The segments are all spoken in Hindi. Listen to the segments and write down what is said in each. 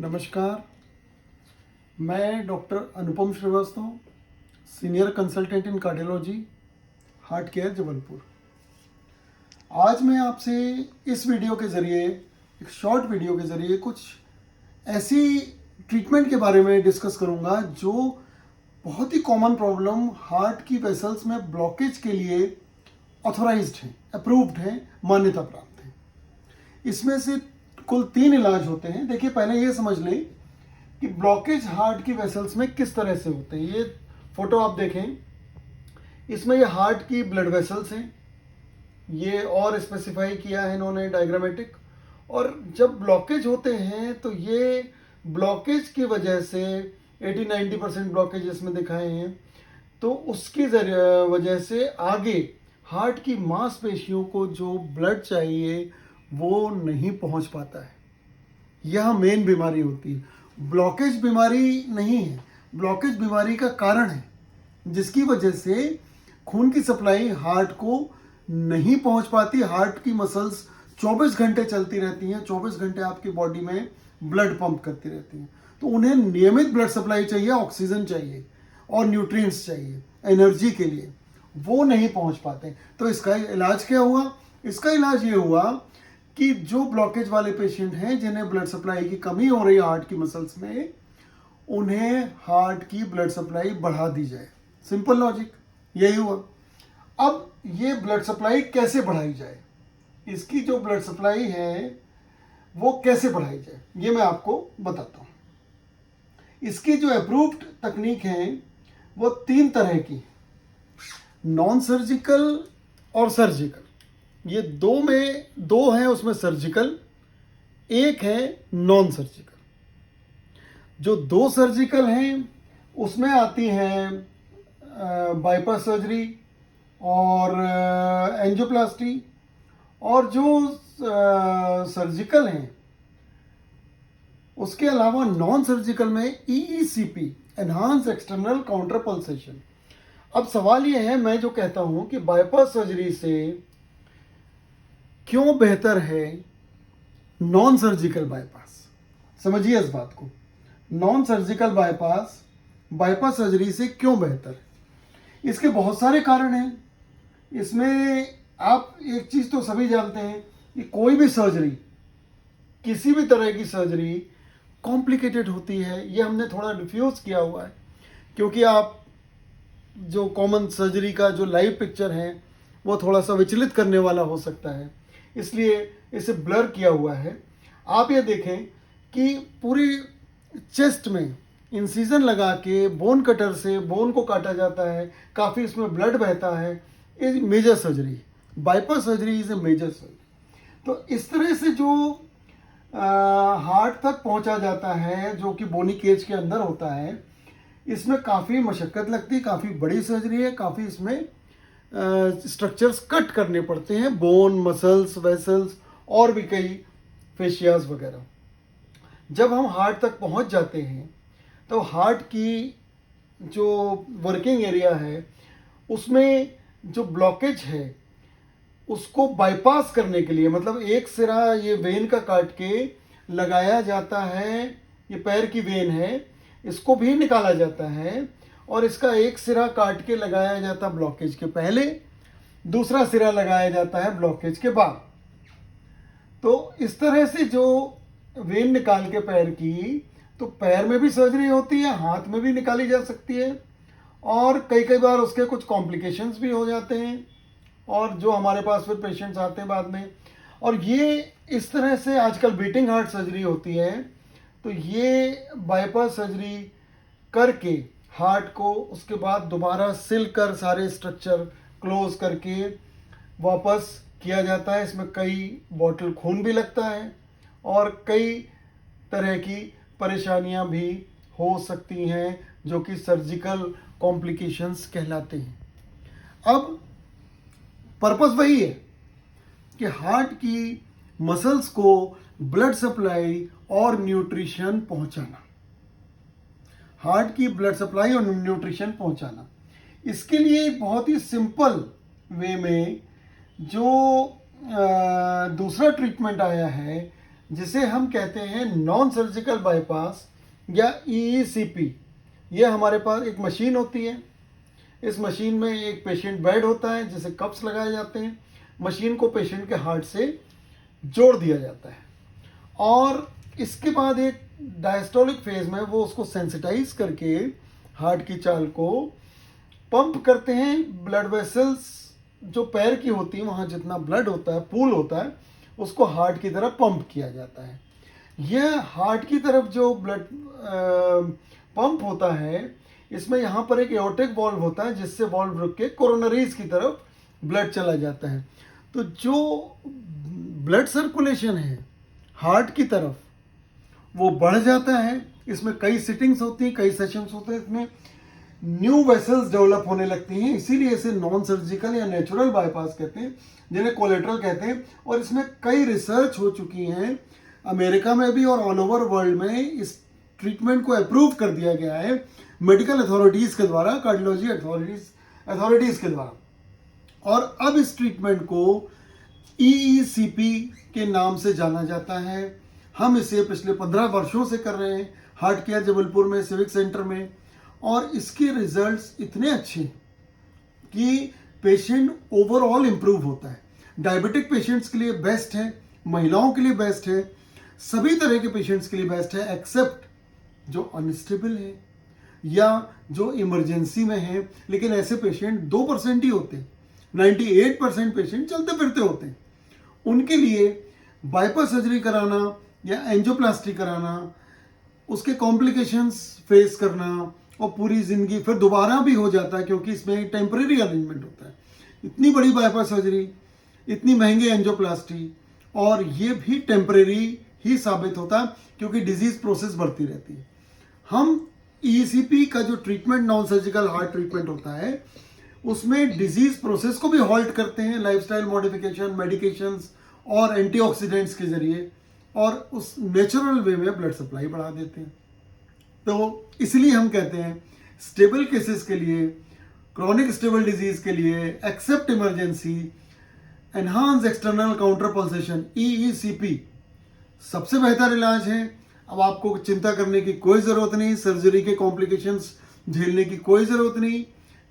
नमस्कार। मैं doctor Anupam Srivastava, senior consultant in cardiology, heart care Jabalpur. आज मैं आपसे इस वीडियो के ज़रिए, एक शॉर्ट वीडियो के ज़रिए कुछ ऐसी ट्रीटमेंट के बारे में डिस्कस करूंगा जो बहुत ही कॉमन प्रॉब्लम हार्ट की वेसल्स में ब्लॉकेज के लिए ऑथोराइज्ड है, अप्रूव्ड है, मान्यता प्राप्त है। इसमें से कुल 3 इलाज होते हैं। देखिए, पहले ये समझ लें कि ब्लॉकेज हार्ट की वेसल्स में किस तरह से होते हैं। ये फोटो आप देखें, इसमें ये हार्ट की ब्लड वेसल्स हैं, ये और स्पेसिफाई किया है इन्होंने डायग्रामेटिक। और जब ब्लॉकेज होते हैं तो ये ब्लॉकेज की वजह से 80-90% ब्लॉकेज इसमें दिखाए हैं, तो उसकी वजह से आगे हार्ट की मांसपेशियों को जो ब्लड चाहिए वो नहीं पहुंच पाता है। यह मेन बीमारी होती है। ब्लॉकेज बीमारी नहीं है, ब्लॉकेज बीमारी का कारण है, जिसकी वजह से खून की सप्लाई हार्ट को नहीं पहुंच पाती। हार्ट की मसल्स 24 घंटे चलती रहती हैं, 24 घंटे आपकी बॉडी में ब्लड पंप करती रहती हैं, तो उन्हें नियमित ब्लड सप्लाई चाहिए, ऑक्सीजन चाहिए और न्यूट्रिएंट्स चाहिए एनर्जी के लिए, वो नहीं पहुंच पाते। तो इसका इलाज क्या हुआ? इसका इलाज ये हुआ कि जो ब्लॉकेज वाले पेशेंट हैं, जिन्हें ब्लड सप्लाई की कमी हो रही है हार्ट की मसल्स में, उन्हें हार्ट की ब्लड सप्लाई बढ़ा दी जाए। सिंपल लॉजिक यही हुआ। अब ये ब्लड सप्लाई कैसे बढ़ाई जाए, इसकी जो ब्लड सप्लाई है वो कैसे बढ़ाई जाए, ये मैं आपको बताता हूँ। इसकी जो अप्रूव्ड तकनीक है वो 3 तरह की, नॉन सर्जिकल और सर्जिकल। ये 2 में 2 है, उसमें सर्जिकल, एक है नॉन सर्जिकल। जो 2 सर्जिकल हैं उसमें आती हैं बाईपास सर्जरी और एंजियोप्लास्टी। और जो सर्जिकल हैं उसके अलावा नॉन सर्जिकल में EECP, enhance external counter pulsation. अब सवाल यह है, मैं जो कहता हूं कि बाईपास सर्जरी से क्यों बेहतर है नॉन सर्जिकल बाईपास। समझिए इस बात को, non surgical bypass bypass surgery से क्यों बेहतर है। इसके बहुत सारे कारण हैं। इसमें आप एक चीज तो सभी जानते हैं कि कोई भी सर्जरी, किसी भी तरह की सर्जरी कॉम्प्लिकेटेड होती है। ये हमने थोड़ा डिफ्यूज किया हुआ है, क्योंकि आप जो कॉमन सर्जरी का जो लाइव पिक्चर है वो थोड़ा सा विचलित करने वाला हो सकता है, इसलिए इसे ब्लर किया हुआ है। आप ये देखें कि पूरी चेस्ट में इंसिजन लगा के बोन कटर से बोन को काटा जाता है, काफ़ी इसमें ब्लड बहता है। ये major surgery, bypass surgery is a major surgery. तो इस तरह से जो हार्ट तक पहुंचा जाता है, जो कि बोनी केज के अंदर होता है, इसमें काफ़ी मशक्क़त लगती है, काफ़ी बड़ी सर्जरी है, काफ़ी इसमें स्ट्रक्चर्स कट करने पड़ते हैं, बोन, मसल्स, वेसल्स और भी कई फेशियाज वगैरह। जब हम हार्ट तक पहुंच जाते हैं तो हार्ट की जो वर्किंग एरिया है उसमें जो ब्लॉकेज है उसको बाईपास करने के लिए, मतलब एक सिरा ये वेन का काट के लगाया जाता है, ये पैर की वेन है, इसको भी निकाला जाता है और इसका एक सिरा काट के लगाया जाता है ब्लॉकेज के पहले, दूसरा सिरा लगाया जाता है ब्लॉकेज के बाद। तो इस तरह से जो वेन निकाल के पैर की, तो पैर में भी सर्जरी होती है, हाथ में भी निकाली जा सकती है, और कई बार उसके कुछ कॉम्प्लिकेशंस भी हो जाते हैं, और जो हमारे पास फिर पेशेंट्स आते हैं बाद में। और ये इस तरह से आजकल बीटिंग हार्ट सर्जरी होती है। तो ये बाईपास सर्जरी करके हार्ट को उसके बाद दोबारा सिल कर सारे स्ट्रक्चर क्लोज करके वापस किया जाता है। इसमें कई बॉटल खून भी लगता है और कई तरह की परेशानियां भी हो सकती हैं, जो कि सर्जिकल कॉम्प्लिकेशंस कहलाते हैं। अब पर्पस वही है कि हार्ट की मसल्स को ब्लड सप्लाई और न्यूट्रिशन पहुंचाना, हार्ट की ब्लड सप्लाई और न्यूट्रिशन पहुंचाना। इसके लिए एक बहुत ही सिंपल वे में जो दूसरा ट्रीटमेंट आया है जिसे हम कहते हैं नॉन सर्जिकल बाईपास या EECP। ये हमारे पास एक मशीन होती है। इस मशीन में एक पेशेंट बेड होता है जिसे कप्स लगाए जाते हैं। मशीन को पेशेंट के हार्ट से जोड़ दिया जाता है और इसके बाद एक डायस्टोलिक फेज में वो उसको सेंसिटाइज करके हार्ट की चाल को पंप करते हैं। ब्लड वेसल्स जो पैर की होती है, वहाँ जितना ब्लड होता है, पूल होता है, उसको हार्ट की तरफ पंप किया जाता है। यह हार्ट की तरफ जो ब्लड पंप होता है, इसमें यहाँ पर एक एओर्टिक वॉल्व होता है जिससे वॉल्व रुक के कोरोनरीज की तरफ ब्लड चला जाता है। तो जो ब्लड सर्कुलेशन है हार्ट की तरफ वो बढ़ जाता है। इसमें कई सिटिंग्स होती हैं, कई सेशंस होते हैं, इसमें न्यू वेसल्स डेवलप होने लगती हैं। इसीलिए इसे नॉन सर्जिकल या नेचुरल बाईपास कहते हैं, जिन्हें कोलेटरल कहते हैं। और इसमें कई रिसर्च हो चुकी हैं अमेरिका में भी और ऑल ओवर वर्ल्ड में। इस ट्रीटमेंट को अप्रूव कर दिया गया है मेडिकल अथॉरिटीज़ के द्वारा, कार्डियोलॉजी अथॉरिटीज़ के द्वारा। और अब इस ट्रीटमेंट को EECP के नाम से जाना जाता है। हम इसे पिछले 15 वर्षों से कर रहे हैं हार्ट केयर जबलपुर में, सिविक सेंटर में। और इसके रिजल्ट्स इतने अच्छे कि पेशेंट ओवरऑल इम्प्रूव होता है। डायबिटिक पेशेंट्स के लिए बेस्ट है, महिलाओं के लिए बेस्ट है, सभी तरह के पेशेंट्स के लिए बेस्ट है, एक्सेप्ट जो अनस्टेबल है या जो इमरजेंसी में है। लेकिन ऐसे पेशेंट 2% ही होते हैं, 98% पेशेंट चलते फिरते होते हैं। उनके लिए बाईपास सर्जरी कराना या एंजियोप्लास्टी कराना, उसके कॉम्प्लिकेशंस फेस करना और पूरी ज़िंदगी फिर दोबारा भी हो जाता है, क्योंकि इसमें टेम्परेरी अरेंजमेंट होता है। इतनी बड़ी बाईपास सर्जरी, इतनी महंगी एंजियोप्लास्टी, और ये भी टेम्परेरी ही साबित होता है क्योंकि डिजीज प्रोसेस बढ़ती रहती है। हम EECP का जो treatment non surgical heart treatment होता है, उसमें डिजीज प्रोसेस को भी हॉल्ट करते हैं लाइफस्टाइल मॉडिफिकेशन, मेडिकेशंस और एंटीऑक्सीडेंट्स के जरिए, और उस नेचुरल वे में ब्लड सप्लाई बढ़ा देते हैं। तो इसलिए हम कहते हैं स्टेबल केसेस के लिए, क्रॉनिक स्टेबल डिजीज के लिए, except emergency, enhance external counter pulsation, EECP सबसे बेहतर इलाज है। अब आपको चिंता करने की कोई ज़रूरत नहीं, सर्जरी के कॉम्प्लिकेशंस झेलने की कोई ज़रूरत नहीं,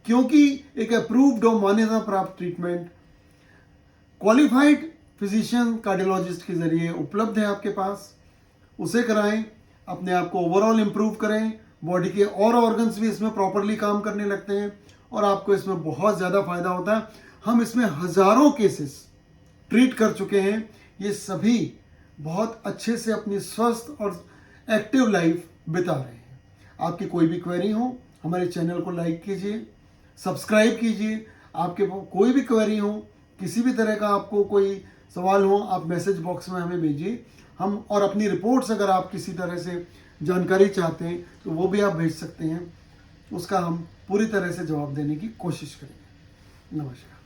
क्योंकि एक अप्रूव्ड और मान्यता प्राप्त ट्रीटमेंट क्वालिफाइड फिजिशियन कार्डियोलॉजिस्ट के जरिए उपलब्ध है आपके पास। उसे कराएं, अपने आप को ओवरऑल इम्प्रूव करें, बॉडी के और ऑर्गन्स भी इसमें प्रॉपरली काम करने लगते हैं और आपको इसमें बहुत ज़्यादा फायदा होता है। हम इसमें हज़ारों केसेस ट्रीट कर चुके हैं। ये सभी बहुत अच्छे से अपनी स्वस्थ और एक्टिव लाइफ बिता रहे हैं। आपकी कोई भी क्वेरी हो, हमारे चैनल को लाइक कीजिए, सब्सक्राइब कीजिए। आपके कोई भी क्वेरी हो, किसी भी तरह का आपको कोई सवाल हो, आप मैसेज बॉक्स में हमें भेजिए। हम और अपनी रिपोर्ट्स अगर आप किसी तरह से जानकारी चाहते हैं तो वो भी आप भेज सकते हैं। उसका हम पूरी तरह से जवाब देने की कोशिश करेंगे। नमस्कार।